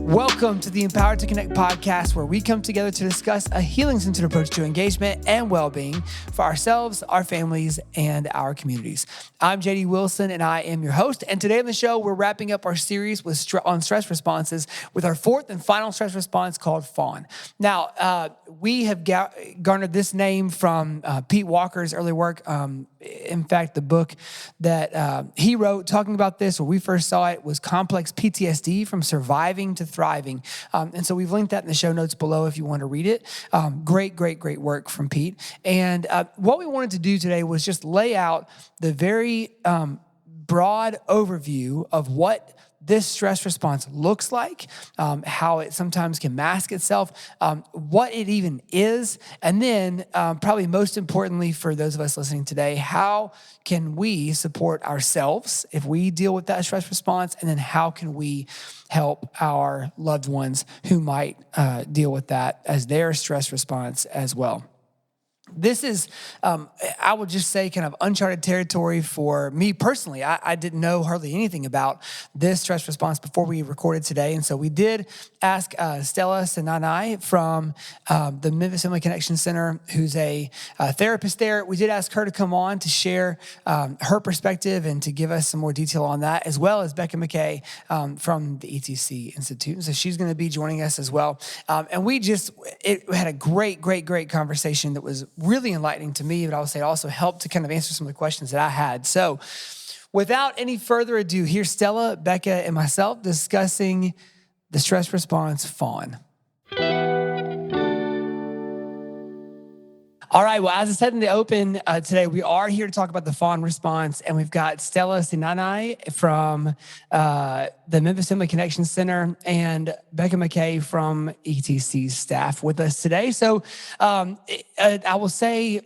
Welcome to the Empowered to Connect podcast, where we come together to discuss a healing-centered approach to engagement and well-being for ourselves, our families, and our communities. I'm JD Wilson, and I am your host. And today on the show, we're wrapping up our series on stress responses with our fourth and final stress response called Fawn. Now, we have garnered this name from Pete Walker's early work. In fact, the book that he wrote talking about this, when we first saw it, was Complex PTSD from Surviving to Thriving. And so we've linked that in the show notes below if you want to read it. Great work from Pete. And what we wanted to do today was just lay out the very broad overview of what this stress response looks like, how it sometimes can mask itself, what it even is, and then probably most importantly for those of us listening today, how can we support ourselves if we deal with that stress response, and then how can we help our loved ones who might deal with that as their stress response as well. This is, I would just say, kind of uncharted territory for me personally. I didn't know hardly anything about this stress response before we recorded today. And so we did ask Stella Sinanai from the Memphis Family Connection Center, who's a therapist there. We did ask her to come on to share her perspective and to give us some more detail on that, as well as Becca McKay from the ETC Institute. So she's going to be joining us as well. And we had a great conversation that was really enlightening to me, but I would say also helped to kind of answer some of the questions that I had. So without any further ado, here's Stella, Becca, and myself discussing the stress response Fawn. All right, well, as I said in the open today, we are here to talk about the Fawn response, and we've got Stella Sinanai from the Memphis Family Connection Center and Becca McKay from ETC's staff with us today. So I will say,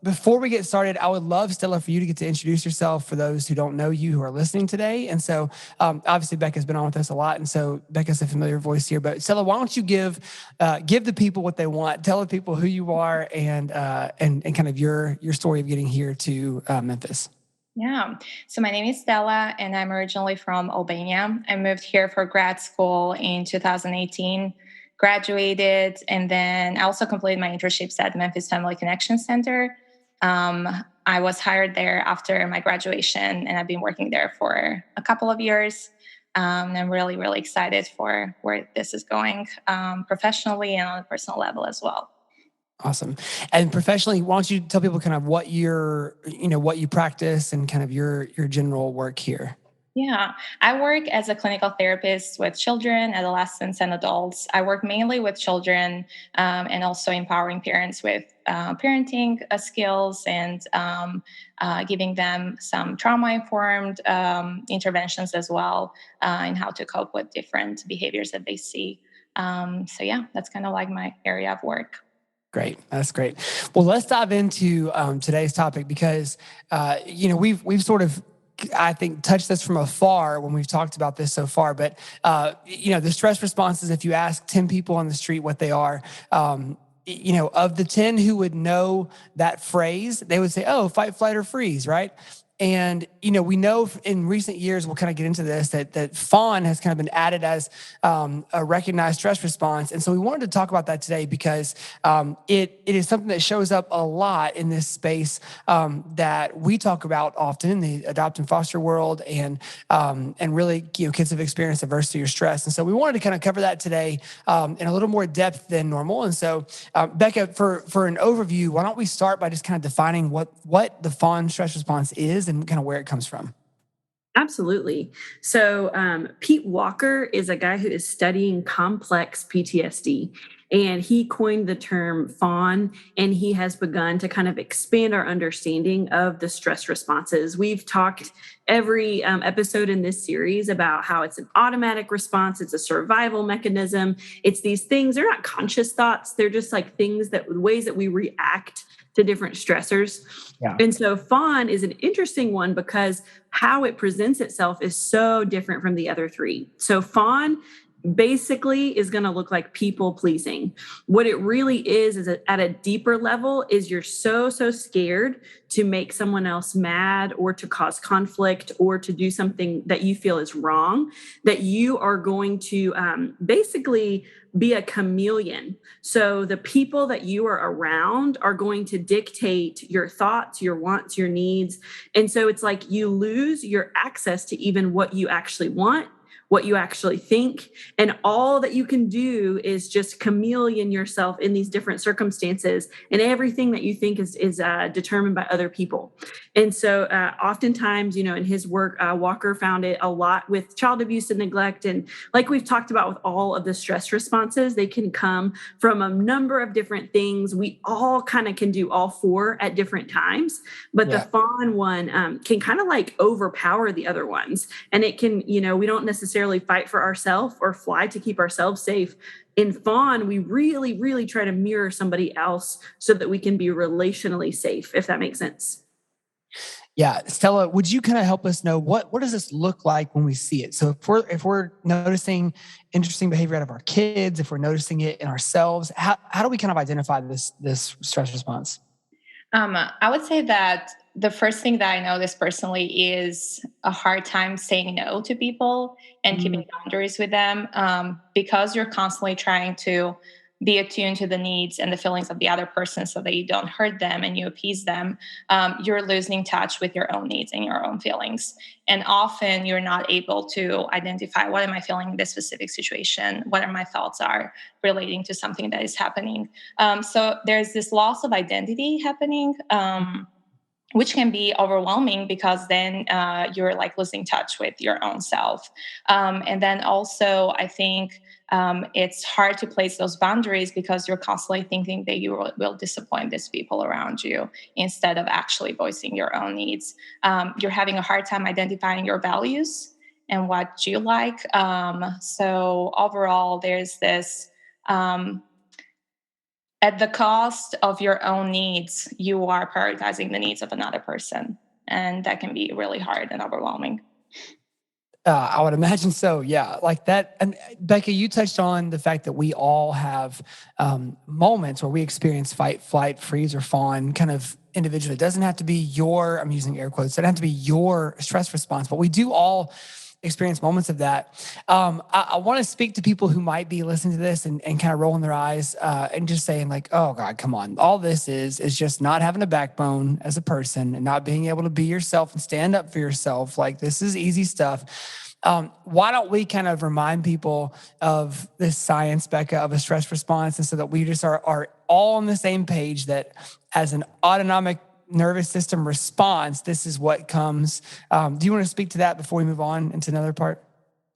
before we get started, I would love, Stella, for you to get to introduce yourself for those who don't know you, who are listening today. And so obviously Becca's been on with us a lot, and so Becca's a familiar voice here. But Stella, why don't you give the people what they want? Tell the people who you are and kind of your story of getting here to Memphis. Yeah. So my name is Stella, and I'm originally from Albania. I moved here for grad school in 2018, graduated, and then I also completed my internships at Memphis Family Connection Center. I was hired there after my graduation, and I've been working there for a couple of years. I'm really excited for where this is going professionally and on a personal level as well. Awesome. And professionally, why don't you tell people kind of what what you practice and kind of your general work here? Yeah, I work as a clinical therapist with children, adolescents, and adults. I work mainly with children and also empowering parents with parenting skills and giving them some trauma-informed interventions as well in how to cope with different behaviors that they see. So yeah, that's kind of like my area of work. Great. That's great. Well, let's dive into today's topic because, we've sort of, I think, touched this from afar when we've talked about this so far. But, the stress responses, if you ask 10 people on the street what they are, of the 10 who would know that phrase, they would say, oh, fight, flight, or freeze, right? And, we know in recent years, we'll kind of get into this, that Fawn has kind of been added as a recognized stress response. And so we wanted to talk about that today because it is something that shows up a lot in this space that we talk about often in the adopt and foster world, and really, kids have experienced adversity or stress. And so we wanted to kind of cover that today in a little more depth than normal. And so, Becca, for an overview, why don't we start by just kind of defining what the Fawn stress response is and kind of where it comes from? Absolutely. So Pete Walker is a guy who is studying complex PTSD, and he coined the term Fawn, and he has begun to kind of expand our understanding of the stress responses. We've talked every episode in this series about how it's an automatic response. It's a survival mechanism. It's these things, they're not conscious thoughts. They're just like ways that we react to different stressors. Yeah. And so Fawn is an interesting one because how it presents itself is so different from the other three. So Fawn basically is going to look like people pleasing. What it really is at a deeper level is you're so scared to make someone else mad or to cause conflict or to do something that you feel is wrong, that you are going to basically be a chameleon. So the people that you are around are going to dictate your thoughts, your wants, your needs. And so it's like you lose your access to even what you actually want, what you actually think. And all that you can do is just chameleon yourself in these different circumstances. And everything that you think is determined by other people. And so oftentimes, in his work, Walker found it a lot with child abuse and neglect. And like we've talked about with all of the stress responses, they can come from a number of different things. We all kind of can do all four at different times. But the Fawn one can kind of like overpower the other ones. And it can, we don't necessarily fight for ourselves or fly to keep ourselves safe. In Fawn, we really, really try to mirror somebody else so that we can be relationally safe, if that makes sense. Yeah. Stella, would you kind of help us know what does this look like when we see it? So if we're noticing interesting behavior out of our kids, if we're noticing it in ourselves, how do we kind of identify this stress response? I would say that the first thing that I noticed personally is a hard time saying no to people and keeping boundaries with them, because you're constantly trying to be attuned to the needs and the feelings of the other person so that you don't hurt them and you appease them. You're losing touch with your own needs and your own feelings. And often you're not able to identify, what am I feeling in this specific situation? What are my thoughts are relating to something that is happening? So there's this loss of identity happening, which can be overwhelming because then you're like losing touch with your own self. And then also, I think it's hard to place those boundaries because you're constantly thinking that you will disappoint these people around you instead of actually voicing your own needs. You're having a hard time identifying your values and what you like. So overall, there's this... at the cost of your own needs, you are prioritizing the needs of another person. And that can be really hard and overwhelming. I would imagine so. Yeah. Like that. And Becca, you touched on the fact that we all have moments where we experience fight, flight, freeze, or fawn kind of individually. It doesn't have to be I'm using air quotes, it doesn't have to be your stress response, but we do all experience moments of that. I want to speak to people who might be listening to this and kind of rolling their eyes and just saying like, oh God, come on. All this is just not having a backbone as a person and not being able to be yourself and stand up for yourself. Like, this is easy stuff. Why don't we kind of remind people of this science, Becca, of a stress response, and so that we just are all on the same page that as an autonomic nervous system response, this is what comes. Do you want to speak to that before we move on into another part?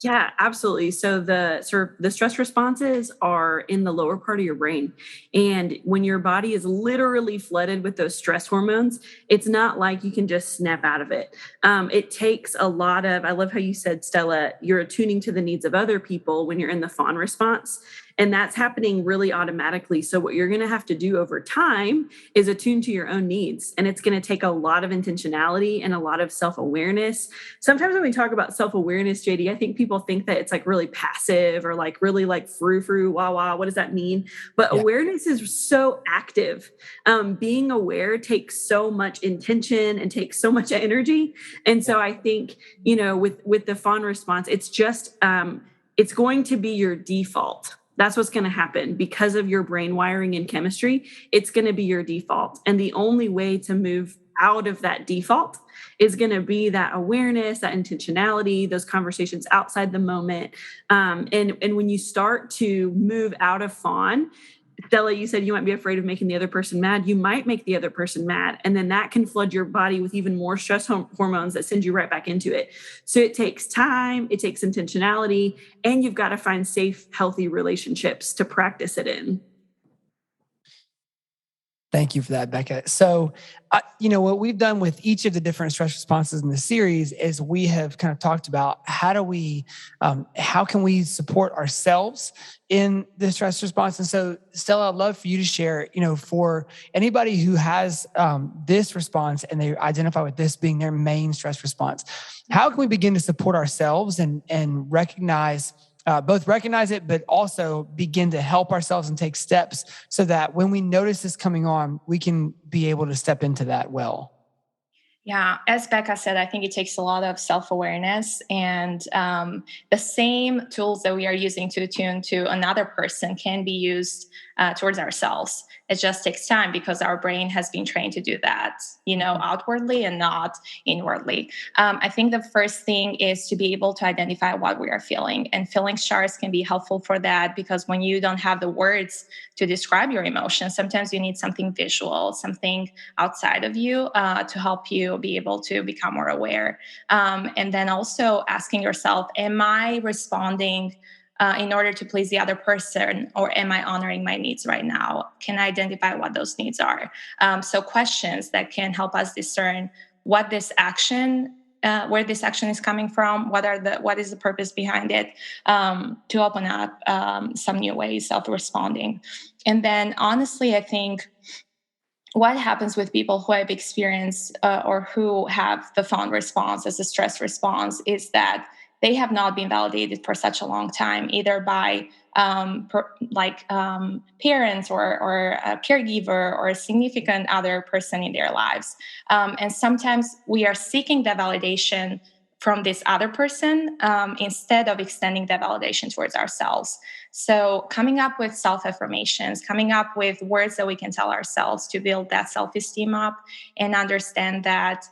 Yeah, absolutely. So the stress responses are in the lower part of your brain. And when your body is literally flooded with those stress hormones, it's not like you can just snap out of it. It takes a lot of, I love how you said, Stella, you're attuning to the needs of other people when you're in the fawn response. And that's happening really automatically. So what you're going to have to do over time is attune to your own needs. And it's going to take a lot of intentionality and a lot of self-awareness. Sometimes when we talk about self-awareness, JD, I think people think that it's like really passive or like really like frou-frou, wah-wah. What does that mean? But awareness is so active. Being aware takes so much intention and takes so much energy. And so I think, with the fawn response, it's just, it's going to be your default. That's what's going to happen because of your brain wiring and chemistry. It's going to be your default. And the only way to move out of that default is going to be that awareness, that intentionality, those conversations outside the moment. And when you start to move out of fawn, Stella, you said you might be afraid of making the other person mad. You might make the other person mad. And then that can flood your body with even more stress hormones that send you right back into it. So it takes time, it takes intentionality, and you've got to find safe, healthy relationships to practice it in. Thank you for that, Becca. So, what we've done with each of the different stress responses in the series is we have kind of talked about how can we support ourselves in the stress response. And so, Stella, I'd love for you to share, for anybody who has this response and they identify with this being their main stress response, how can we begin to support ourselves and recognize both recognize it, but also begin to help ourselves and take steps so that when we notice this coming on, we can be able to step into that well? Yeah, as Becca said, I think it takes a lot of self-awareness, and the same tools that we are using to attune to another person can be used towards ourselves. It just takes time because our brain has been trained to do that, outwardly and not inwardly. I think the first thing is to be able to identify what we are feeling, and feeling charts can be helpful for that, because when you don't have the words to describe your emotions, sometimes you need something visual, something outside of you to help you be able to become more aware. And then also asking yourself, am I responding in order to please the other person, or am I honoring my needs right now? Can I identify what those needs are? So questions that can help us discern what this action, where this action is coming from, what is the purpose behind it, to open up some new ways of responding. And then honestly, I think what happens with people who have experienced or who have the fawn response as a stress response is that they have not been validated for such a long time, either by parents or a caregiver or a significant other person in their lives. And sometimes we are seeking that validation from this other person instead of extending that validation towards ourselves. So coming up with self-affirmations, coming up with words that we can tell ourselves to build that self-esteem up, and understand that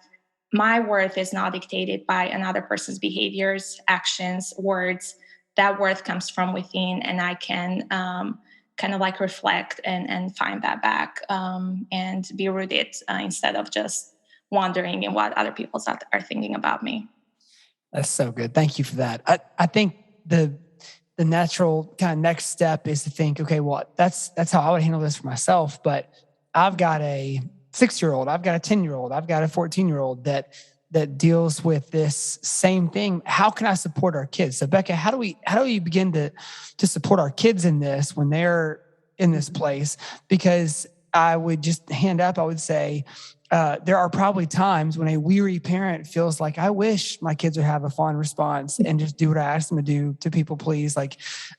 my worth is not dictated by another person's behaviors, actions, words. That worth comes from within, and I can kind of like reflect and find that back and be rooted instead of just wondering in what other people are thinking about me. That's so good. Thank you for that. I think the natural kind of next step is to think, okay, well, that's how I would handle this for myself. But I've got a 6-year-old, I've got a 10-year-old, I've got a 14-year-old that deals with this same thing. How can I support our kids? So Becca, how do we begin to support our kids in this when they're in this place? Because I would just I would say, there are probably times when a weary parent feels like, I wish my kids would have a fawn response and just do what I ask them to do, to people please.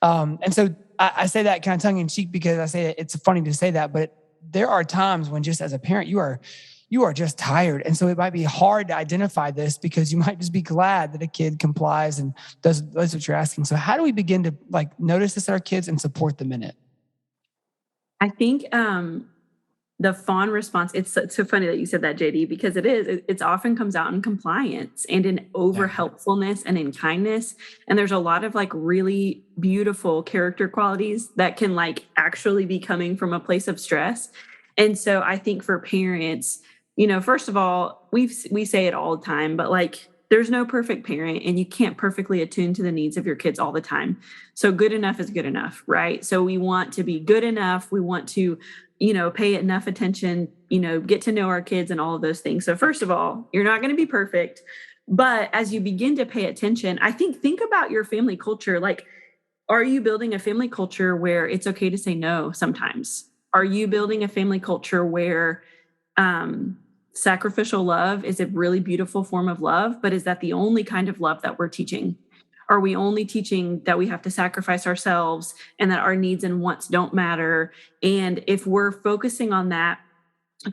And so I say that kind of tongue in cheek, because I say it's funny to say that, but there are times when just as a parent, you are just tired. And so it might be hard to identify this, because you might just be glad that a kid complies and does what you're asking. So how do we begin to notice this in our kids and support them in it? I think the fawn response, it's so funny that you said that, JD, because it's often comes out in compliance and in over helpfulness and in kindness. And there's a lot of really beautiful character qualities that can actually be coming from a place of stress. And so I think for parents, first of all, we say it all the time, but there's no perfect parent, and you can't perfectly attune to the needs of your kids all the time. So good enough is good enough, right? So we want to be good enough. We want to pay enough attention, get to know our kids and all of those things. So first of all, you're not going to be perfect, but as you begin to pay attention, I think about your family culture. Are you building a family culture where it's okay to say no sometimes? Are you building a family culture where sacrificial love is a really beautiful form of love, but is that the only kind of love that we're teaching? Are we only teaching that we have to sacrifice ourselves and that our needs and wants don't matter? And if we're focusing on that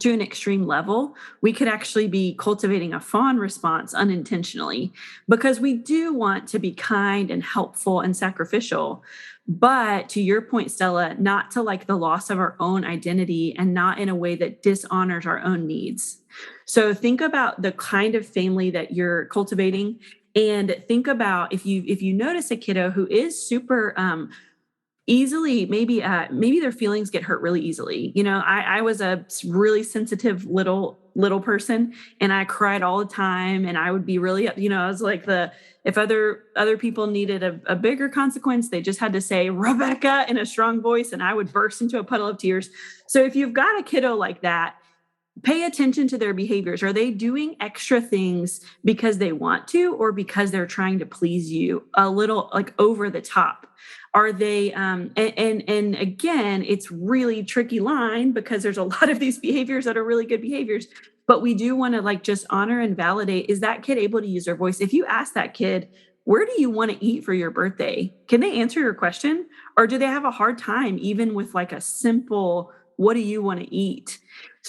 to an extreme level, we could actually be cultivating a fawn response unintentionally, because we do want to be kind and helpful and sacrificial. But to your point, Stella, not to the loss of our own identity, and not in a way that dishonors our own needs. So think about the kind of family that you're cultivating, and think about if you notice a kiddo who is super easily, maybe their feelings get hurt really easily. I was a really sensitive little person, and I cried all the time, and I would be really, I was if other people needed a bigger consequence, they just had to say Rebecca in a strong voice, and I would burst into a puddle of tears. So if you've got a kiddo like that, pay attention to their behaviors. Are they doing extra things because they want to, or because they're trying to please you a little, over the top? Are they, and again, it's really tricky line, because there's a lot of these behaviors that are really good behaviors, but we do want to just honor and validate, is that kid able to use their voice? If you ask that kid, where do you want to eat for your birthday? Can they answer your question? Or do they have a hard time even with like a simple, what do you want to eat?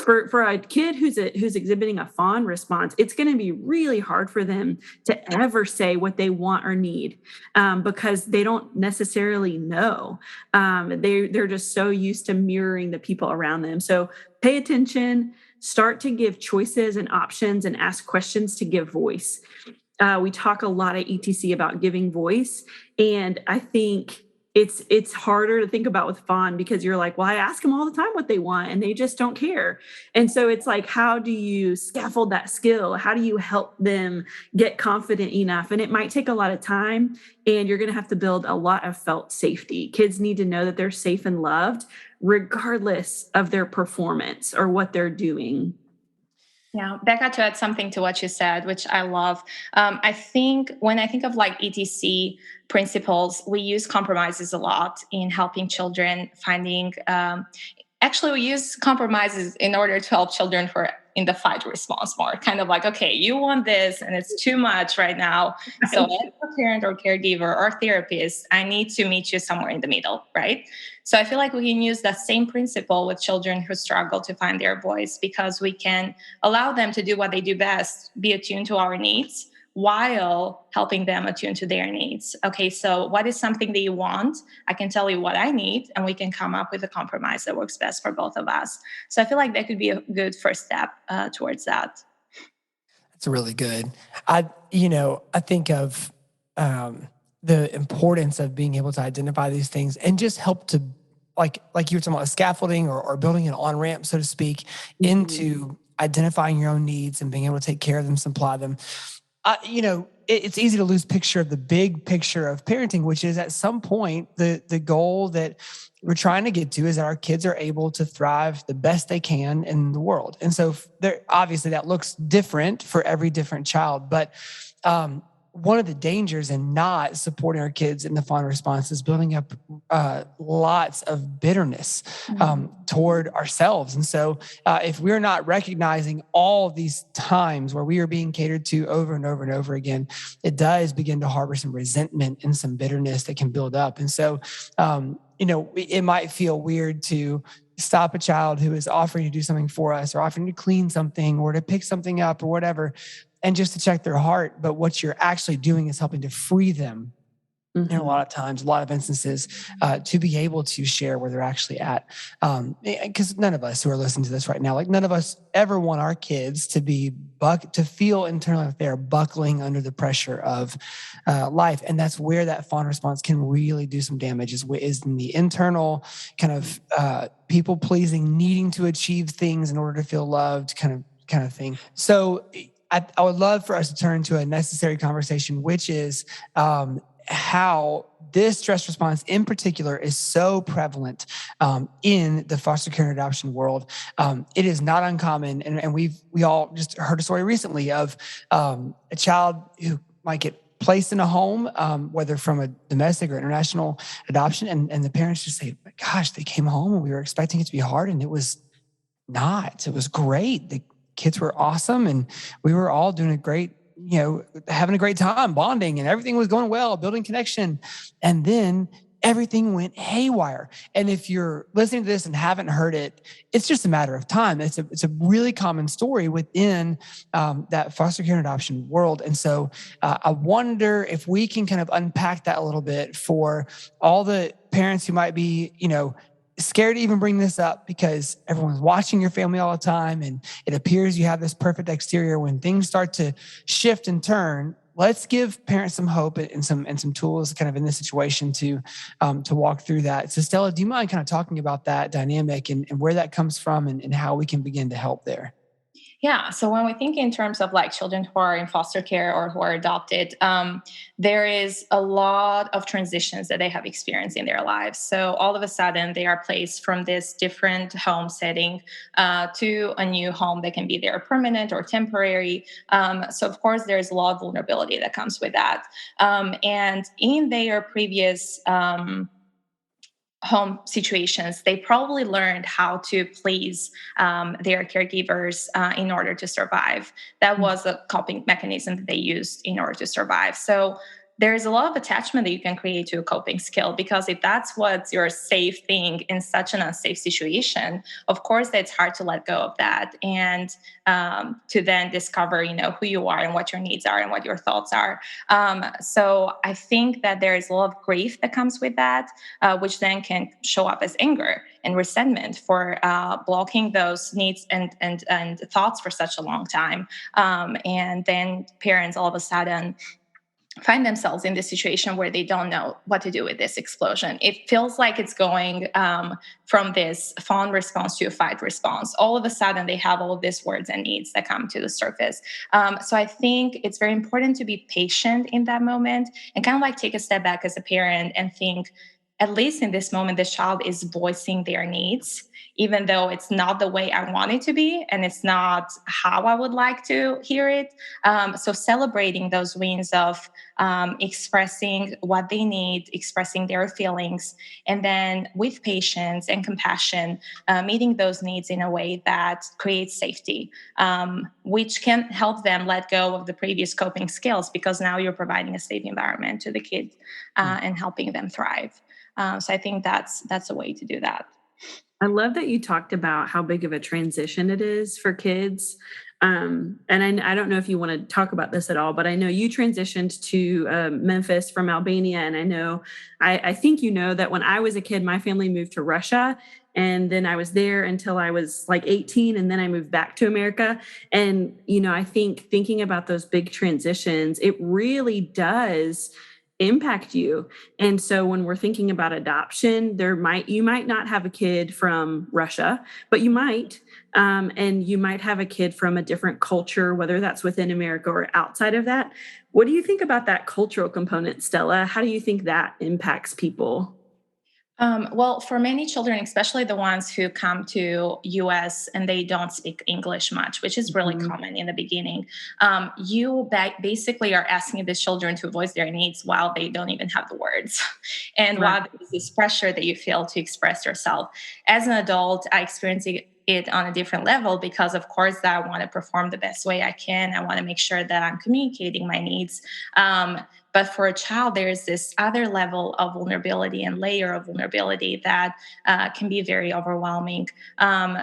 For a kid who's exhibiting a fawn response, it's going to be really hard for them to ever say what they want or need, because they don't necessarily know. They're just so used to mirroring the people around them. So pay attention, start to give choices and options, and ask questions to give voice. We talk a lot at ETC about giving voice, and I think it's harder to think about with Fawn because you're like, well, I ask them all the time what they want and they just don't care. And so it's like, how do you scaffold that skill? How do you help them get confident enough? And it might take a lot of time, and you're going to have to build a lot of felt safety. Kids need to know that they're safe and loved regardless of their performance or what they're doing. Yeah, Becca, to add something to what you said, which I love, I think when I think of like ETC principles, we use compromises a lot in helping children finding. Actually, we use compromises in order to help children for in the fight response more. Kind of like, okay, you want this and it's too much right now. So as a parent or caregiver or therapist, I need to meet you somewhere in the middle, right? So I feel like we can use that same principle with children who struggle to find their voice, because we can allow them to do what they do best, be attuned to our needs while helping them attune to their needs. Okay, so what is something that you want? I can tell you what I need, and we can come up with a compromise that works best for both of us. So I feel like that could be a good first step towards that. That's really good. I think of the importance of being able to identify these things and just help to, like you were talking about, scaffolding or building an on-ramp, so to speak, into identifying your own needs and being able to take care of them, supply them. It's easy to lose picture of the big picture of parenting, which is at some point, the goal that we're trying to get to is that our kids are able to thrive the best they can in the world. And so obviously that looks different for every different child, but one of the dangers in not supporting our kids in the fawn response is building up lots of bitterness toward ourselves. And so if we're not recognizing all these times where we are being catered to over and over and over again, it does begin to harbor some resentment and some bitterness that can build up. And so, it might feel weird to stop a child who is offering to do something for us or offering to clean something or to pick something up or whatever, and just to check their heart. But what you're actually doing is helping to free them in a lot of times, a lot of instances, to be able to share where they're actually at. Because none of us who are listening to this right now, like none of us ever want our kids to to feel internally like they're buckling under the pressure of life. And that's where that fawn response can really do some damage, is in the internal kind of people pleasing, needing to achieve things in order to feel loved kind of thing. So I would love for us to turn to a necessary conversation, which is how this stress response in particular is so prevalent in the foster care and adoption world. It is not uncommon. And we all just heard a story recently of a child who might get placed in a home, whether from a domestic or international adoption. And the parents just say, gosh, they came home and we were expecting it to be hard. And it was not. It was great. The kids were awesome. And we were all doing a great, having a great time, bonding, and everything was going well, building connection. And then everything went haywire. And if you're listening to this and haven't heard it, it's just a matter of time. It's a really common story within that foster care and adoption world. And so I wonder if we can kind of unpack that a little bit for all the parents who might be, scared to even bring this up because everyone's watching your family all the time and it appears you have this perfect exterior. When things start to shift and turn, let's give parents some hope and some tools kind of in this situation to walk through that. So Stella, do you mind kind of talking about that dynamic and where that comes from and how we can begin to help there? Yeah. So when we think in terms of like children who are in foster care or who are adopted, there is a lot of transitions that they have experienced in their lives. So all of a sudden they are placed from this different home setting to a new home that can be there permanent or temporary. So of course there's a lot of vulnerability that comes with that. And in their previous home situations, they probably learned how to please their caregivers in order to survive. That was a coping mechanism that they used in order to survive. So there's a lot of attachment that you can create to a coping skill, because if that's what's your safe thing in such an unsafe situation, of course it's hard to let go of that, and to then discover, who you are and what your needs are and what your thoughts are. So I think that there is a lot of grief that comes with that, which then can show up as anger and resentment for blocking those needs and thoughts for such a long time. And then parents all of a sudden find themselves in this situation where they don't know what to do with this explosion. It feels like it's going from this fawn response to a fight response. All of a sudden, they have all of these words and needs that come to the surface. So I think it's very important to be patient in that moment and kind of like take a step back as a parent and think, at least in this moment, the child is voicing their needs, even though it's not the way I want it to be and it's not how I would like to hear it. So celebrating those wins of expressing what they need, expressing their feelings, and then with patience and compassion, meeting those needs in a way that creates safety, which can help them let go of the previous coping skills, because now you're providing a safe environment to the kids and helping them thrive. So I think that's a way to do that. I love that you talked about how big of a transition it is for kids. And I don't know if you want to talk about this at all, but I know you transitioned to Memphis from Albania. And I know, I think that when I was a kid, my family moved to Russia. And then I was there until I was like 18. And then I moved back to America. And, I think thinking about those big transitions, it really does impact you. And so when we're thinking about adoption, you might not have a kid from Russia, but you might, and you might have a kid from a different culture, whether that's within America or outside of that. What do you think about that cultural component, Stella? How do you think that impacts people? Well, for many children, especially the ones who come to US and they don't speak English much, which is really common in the beginning, you basically are asking the children to voice their needs while they don't even have the words. And while there's this pressure that you feel to express yourself. As an adult, I experience it on a different level, because of course I want to perform the best way I can. I want to make sure that I'm communicating my needs. But for a child, there's this other level of vulnerability and layer of vulnerability that can be very overwhelming.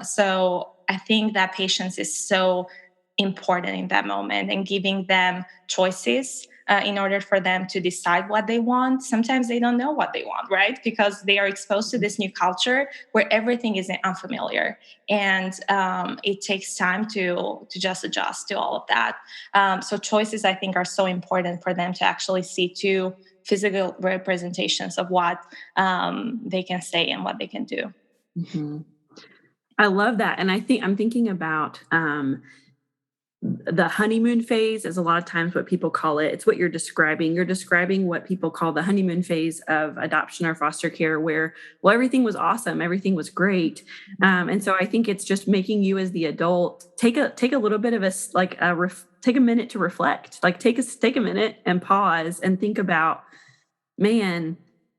So I think that patience is so important in that moment, and giving them choices in order for them to decide what they want. Sometimes they don't know what they want, right? Because they are exposed to this new culture where everything is unfamiliar, and it takes time to just adjust to all of that. So choices, I think, are so important for them to actually see two physical representations of what they can say and what they can do. Mm-hmm. I love that. And I'm thinking about the honeymoon phase is a lot of times what people call it. It's what you're describing. You're describing what people call the honeymoon phase of adoption or foster care, where, well, everything was awesome. Everything was great. And so I think it's just making you as the adult take a little bit of take a minute to reflect, like take a minute and pause and think about, man,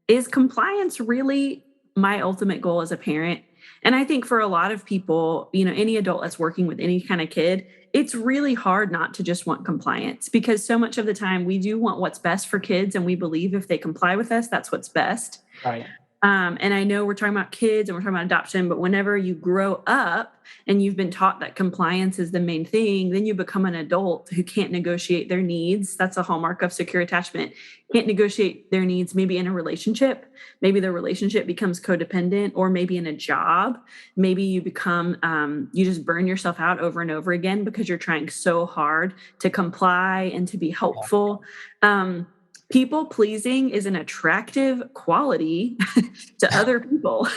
is compliance really my ultimate goal as a parent? And I think for a lot of people, any adult that's working with any kind of kid, it's really hard not to just want compliance, because so much of the time we do want what's best for kids. And we believe if they comply with us, that's what's best. Right. And I know we're talking about kids and we're talking about adoption, but whenever you grow up and you've been taught that compliance is the main thing, then you become an adult who can't negotiate their needs. That's a hallmark of secure attachment. Can't negotiate their needs, maybe in a relationship. Maybe the relationship becomes codependent, or maybe in a job. Maybe you become, you just burn yourself out over and over again because you're trying so hard to comply and to be helpful. People pleasing is an attractive quality to other people.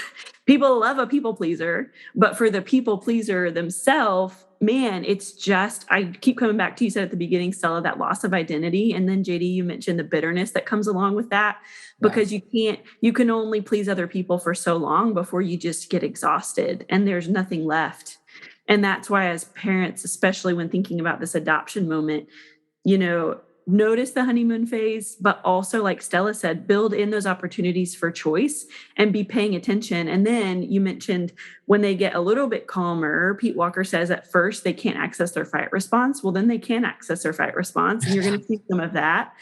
People love a people pleaser, but for the people pleaser themselves, man, it's just, I keep coming back to, you said at the beginning, Stella, that loss of identity. And then JD, you mentioned the bitterness that comes along with that, because you can only please other people for so long before you just get exhausted and there's nothing left. And that's why as parents, especially when thinking about this adoption moment, notice the honeymoon phase, but also, like Stella said, build in those opportunities for choice and be paying attention. And then you mentioned when they get a little bit calmer, Pete Walker says at first they can't access their fight response. Well, then they can access their fight response, and you're going to see some of that.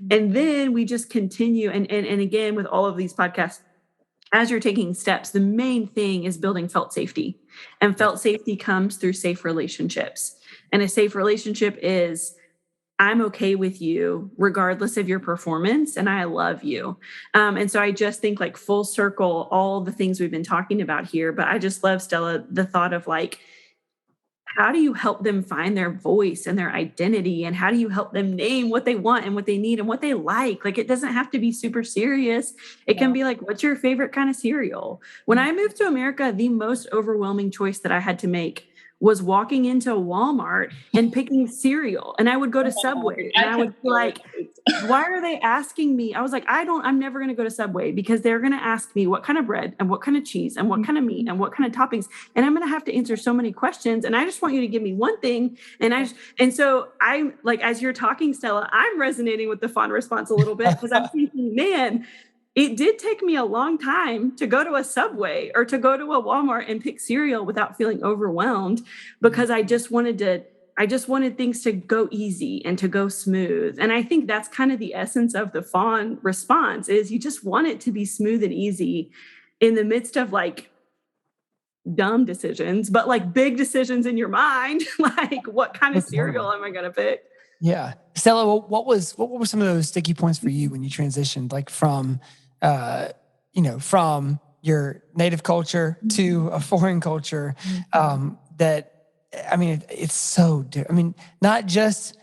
And then we just continue. And again, with all of these podcasts, as you're taking steps, the main thing is building felt safety. And felt safety comes through safe relationships. And a safe relationship is, I'm okay with you regardless of your performance, and I love you. And so I just think, like, full circle, all the things we've been talking about here. But I just love, Stella, the thought of, like, how do you help them find their voice and their identity? And how do you help them name what they want and what they need and what they like? Like, it doesn't have to be super serious. It can be like, what's your favorite kind of cereal? When I moved to America, the most overwhelming choice that I had to make was walking into Walmart and picking cereal. And I would go to Subway and I would be like, why are they asking me? I was like, I'm never going to go to Subway because they're going to ask me what kind of bread and what kind of cheese and what kind of meat and what kind of toppings. And I'm going to have to answer so many questions. And I just want you to give me one thing. And so I'm like, as you're talking, Stella, I'm resonating with the Fawn response a little bit because I'm thinking, man, it did take me a long time to go to a Subway or to go to a Walmart and pick cereal without feeling overwhelmed, because I just wanted things to go easy and to go smooth. And I think that's kind of the essence of the Fawn response, is you just want it to be smooth and easy in the midst of, like, dumb decisions, but like big decisions in your mind, like, what kind of cereal am I going to pick? Yeah. Stella, what were some of those sticky points for you when you transitioned, like, from your native culture to a foreign culture? It's so different. I mean, not just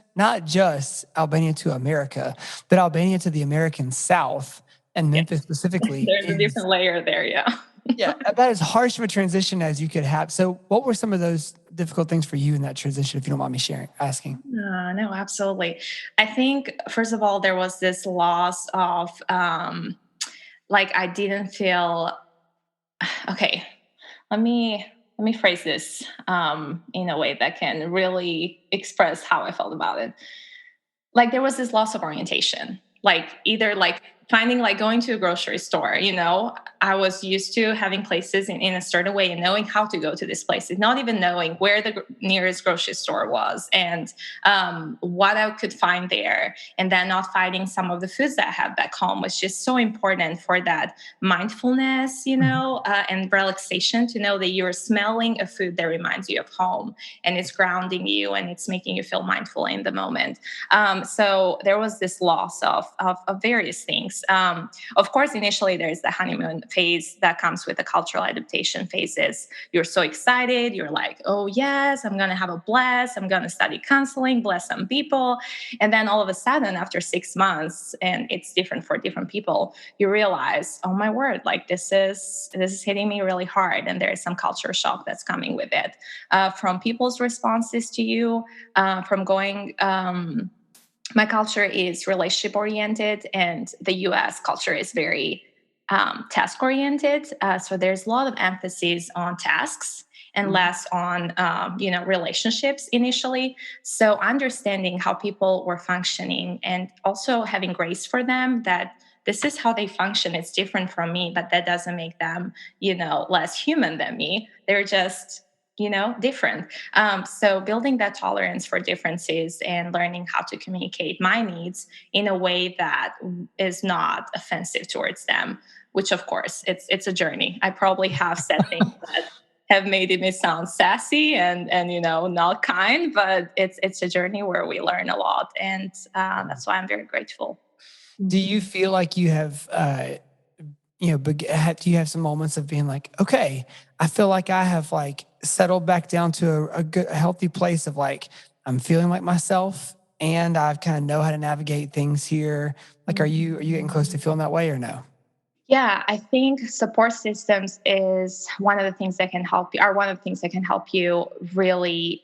Albania to America, but Albania to the American South and Memphis specifically. There's a different layer there. Yeah. Yeah. About as harsh of a transition as you could have. So what were some of those difficult things for you in that transition, if you don't mind me asking? No, absolutely. I think, first of all, there was this loss of, I didn't feel, okay, let me phrase this in a way that can really express how I felt about it. Like, there was this loss of orientation, like either like finding, like, going to a grocery store, I was used to having places in a certain way and knowing how to go to these places, not even knowing where the nearest grocery store was and what I could find there. And then not finding some of the foods that I had back home was just so important for that mindfulness, and relaxation, to know that you're smelling a food that reminds you of home and it's grounding you and it's making you feel mindful in the moment. So there was this loss of various things. Of course, initially there's the honeymoon phase that comes with the cultural adaptation phases. You're so excited. You're like, oh yes, I'm going to have a blast. I'm going to study counseling, bless some people. And then all of a sudden, after 6 months, and it's different for different people, you realize, oh my word, like, this is hitting me really hard. And there is some culture shock that's coming with it, from people's responses to you, from going, my culture is relationship oriented, and the US culture is very task oriented. So there's a lot of emphasis on tasks and less on, relationships initially. So understanding how people were functioning and also having grace for them, that this is how they function. It's different from me, but that doesn't make them, less human than me. They're just, different. So building that tolerance for differences and learning how to communicate my needs in a way that is not offensive towards them, which, of course, it's a journey. I probably have said things that have made me sound sassy and not kind, but it's a journey where we learn a lot. And that's why I'm very grateful. Do you feel like you have, do you have some moments of being like, okay, I feel like I have, like, settled back down to a healthy place of, like, I'm feeling like myself and I've kind of know how to navigate things here. Like, are you getting close to feeling that way or no? Yeah, I think support systems is one of the things that can help you, really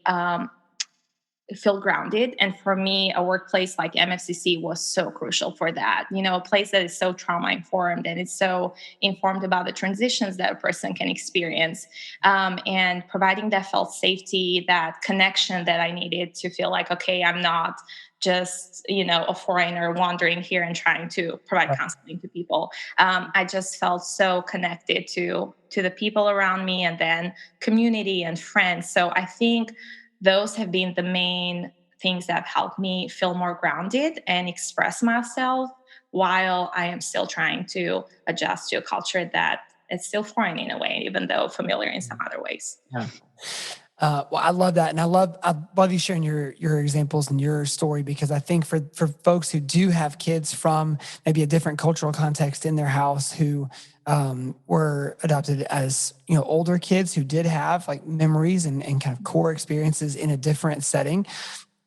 feel grounded. And for me, a workplace like MFCC was so crucial for that. A place that is so trauma informed and it's so informed about the transitions that a person can experience, and providing that felt safety, that connection that I needed to feel like, okay, I'm not just a foreigner wandering here and trying to provide counseling to people. I just felt so connected to the people around me, and then community and friends. So I think those have been the main things that have helped me feel more grounded and express myself while I am still trying to adjust to a culture that is still foreign in a way, even though familiar in some other ways. Yeah. Well, I love that. And I love you sharing your examples and your story, because I think for folks who do have kids from maybe a different cultural context in their house, who were adopted as, older kids who did have like memories and kind of core experiences in a different setting,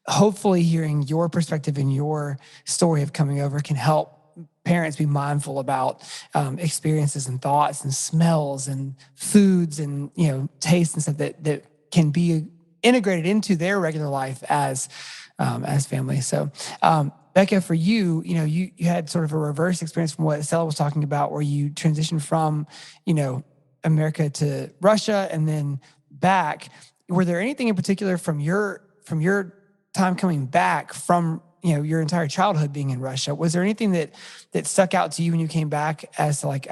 hopefully hearing your perspective and your story of coming over can help parents be mindful about experiences and thoughts and smells and foods and, tastes and stuff that can be integrated into their regular life as families. So, Becca, for you, you had sort of a reverse experience from what Stella was talking about, where you transitioned from, America to Russia and then back. Were there anything in particular from your time coming back from, your entire childhood being in Russia? Was there anything that stuck out to you when you came back as to like,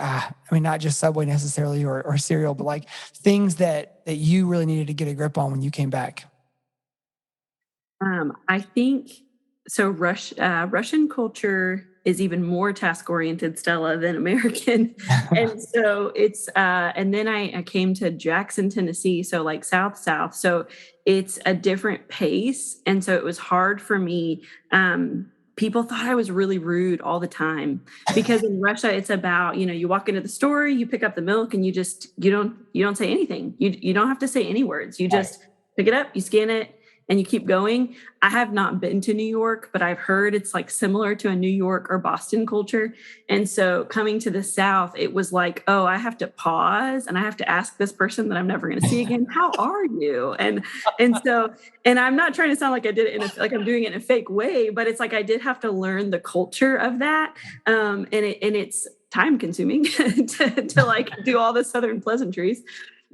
not just Subway necessarily or cereal, but like things that you really needed to get a grip on when you came back? I think so. Russian culture is even more task oriented, Stella, than American, and so it's. And then I came to Jackson, Tennessee, so like South. So it's a different pace, and so it was hard for me. People thought I was really rude all the time, because in Russia it's about, you walk into the store, you pick up the milk, and you don't say anything. You don't have to say any words. You just pick it up, you scan it, and you keep going. I have not been to New York, but I've heard it's like similar to a New York or Boston culture. And so coming to the South, it was like, oh, I have to pause and I have to ask this person that I'm never going to see again, how are you? And I'm not trying to sound like I did it like I'm doing it in a fake way, but it's like I did have to learn the culture of that. And it's time consuming to like do all the Southern pleasantries.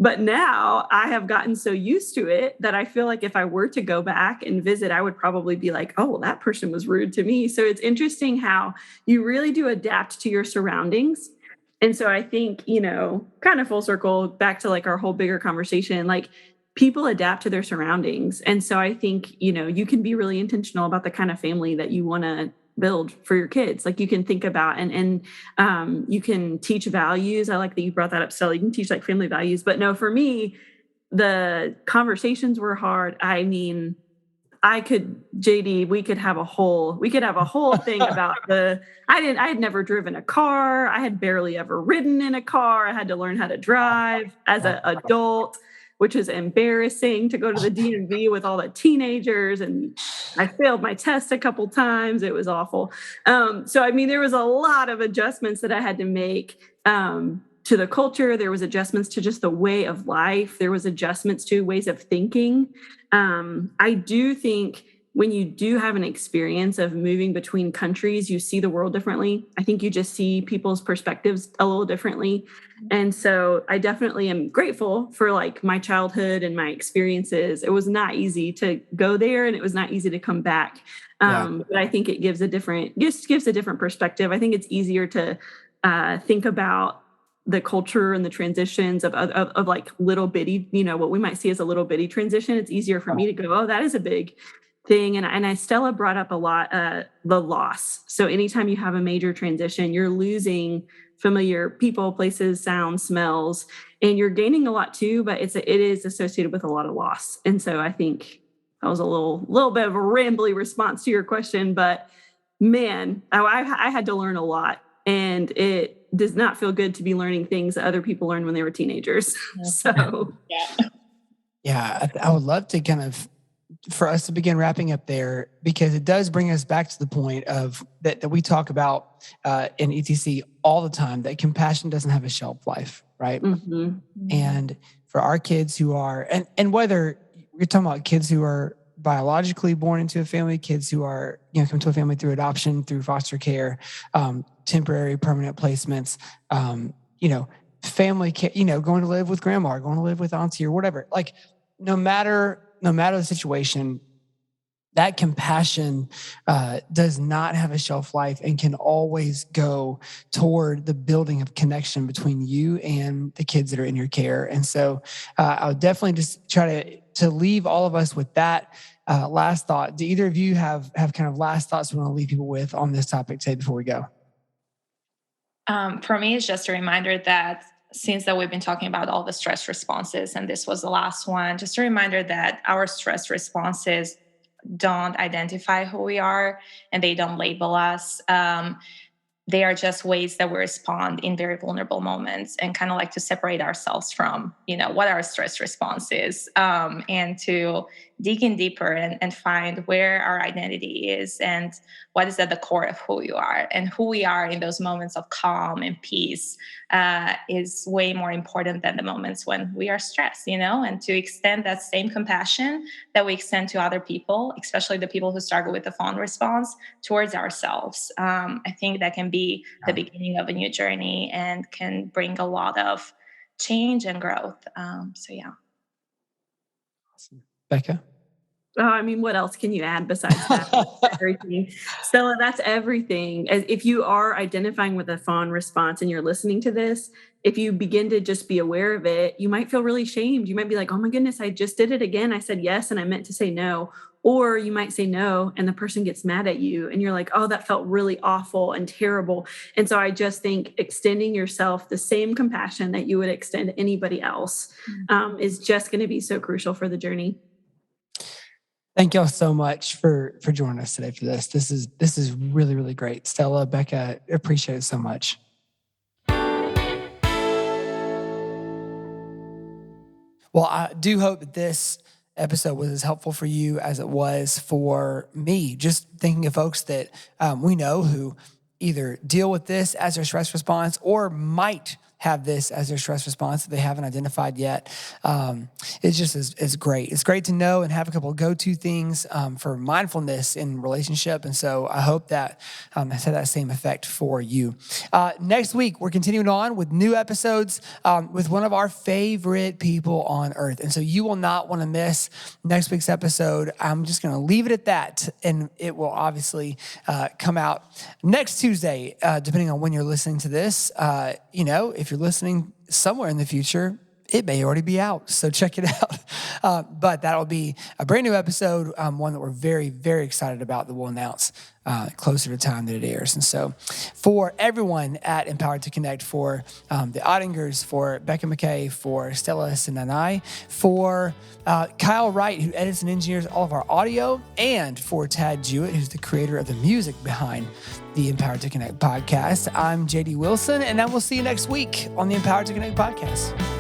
But now I have gotten so used to it that I feel like if I were to go back and visit, I would probably be like, oh, well, that person was rude to me. So it's interesting how you really do adapt to your surroundings. And so I think, kind of full circle back to like our whole bigger conversation, like people adapt to their surroundings. And so I think, you can be really intentional about the kind of family that you want to build for your kids. Like you can think about and you can teach values. I like that you brought that up, Stella. You can teach like family values. But no, for me, the conversations were hard. I mean, JD, we could have a whole thing about I had never driven a car. I had barely ever ridden in a car. I had to learn how to drive as an adult, which is embarrassing to go to the DMV with all the teenagers. And I failed my test a couple times. It was awful. So, I mean, there was a lot of adjustments that I had to make to the culture. There was adjustments to just the way of life. There was adjustments to ways of thinking. I do think when you do have an experience of moving between countries, you see the world differently. I think you just see people's perspectives a little differently. And so I definitely am grateful for like my childhood and my experiences. It was not easy to go there and it was not easy to come back. But I think it gives a different perspective. I think it's easier to think about the culture and the transitions of like little bitty, what we might see as a little bitty transition. It's easier for me to go, oh, that is a big thing. And Stella brought up a lot, the loss. So anytime you have a major transition, you're losing familiar people, places, sounds, smells, and you're gaining a lot too, but it is associated with a lot of loss. And so I think that was a little bit of a rambly response to your question, but man, I had to learn a lot, and it does not feel good to be learning things that other people learned when they were teenagers. So I would love to kind of for us to begin wrapping up there, because it does bring us back to the point of that we talk about in ETC all the time, that compassion doesn't have a shelf life, right? Mm-hmm. And for our kids who are, and whether you're talking about kids who are biologically born into a family, kids who are, come to a family through adoption, through foster care, temporary, permanent placements, family care, going to live with grandma, or going to live with auntie or whatever. Like no matter the situation, that compassion does not have a shelf life and can always go toward the building of connection between you and the kids that are in your care. And so I would definitely just try to leave all of us with that last thought. Do either of you have kind of last thoughts we want to leave people with on this topic today before we go? For me, it's just a reminder that since that we've been talking about all the stress responses, and this was the last one, just a reminder that our stress responses don't identify who we are and they don't label us. They are just ways that we respond in very vulnerable moments, and kind of like to separate ourselves from, what our stress response is, and to dig in deeper and find where our identity is and what is at the core of who you are. And who we are in those moments of calm and peace is way more important than the moments when we are stressed, and to extend that same compassion that we extend to other people, especially the people who struggle with the fawn response, towards ourselves. I think that can be the beginning of a new journey and can bring a lot of change and growth. Yeah. Awesome. Becca? What else can you add besides that? Everything. Stella, that's everything. If you are identifying with a fawn response and you're listening to this, if you begin to just be aware of it, you might feel really shamed. You might be like, oh my goodness, I just did it again. I said yes, and I meant to say no. Or you might say no, and the person gets mad at you, and you're like, oh, that felt really awful and terrible. And so I just think extending yourself the same compassion that you would extend to anybody else is just going to be so crucial for the journey. Thank y'all so much for joining us today for this. This is really, really great. Stella, Becca, appreciate it so much. Well, I do hope that this episode was as helpful for you as it was for me. Just thinking of folks that we know who either deal with this as their stress response or might have this as their stress response that they haven't identified yet. It's just is great. It's great to know and have a couple of go-to things for mindfulness in relationship. And so I hope that has had that same effect for you. Next week, we're continuing on with new episodes with one of our favorite people on earth. And so you will not want to miss next week's episode. I'm just going to leave it at that. And it will obviously come out next Tuesday, depending on when you're listening to this. If you're listening somewhere in the future, it may already be out. So check it out. But that'll be a brand new episode, one that we're very, very excited about that we'll announce closer to time that it airs. And so for everyone at Empowered to Connect, for the Ottingers, for Becca McKay, for Stella Sinanai, for Kyle Wright, who edits and engineers all of our audio, and for Tad Jewett, who's the creator of the music behind the Empowered to Connect podcast, I'm JD Wilson, and I will see you next week on the Empowered to Connect podcast.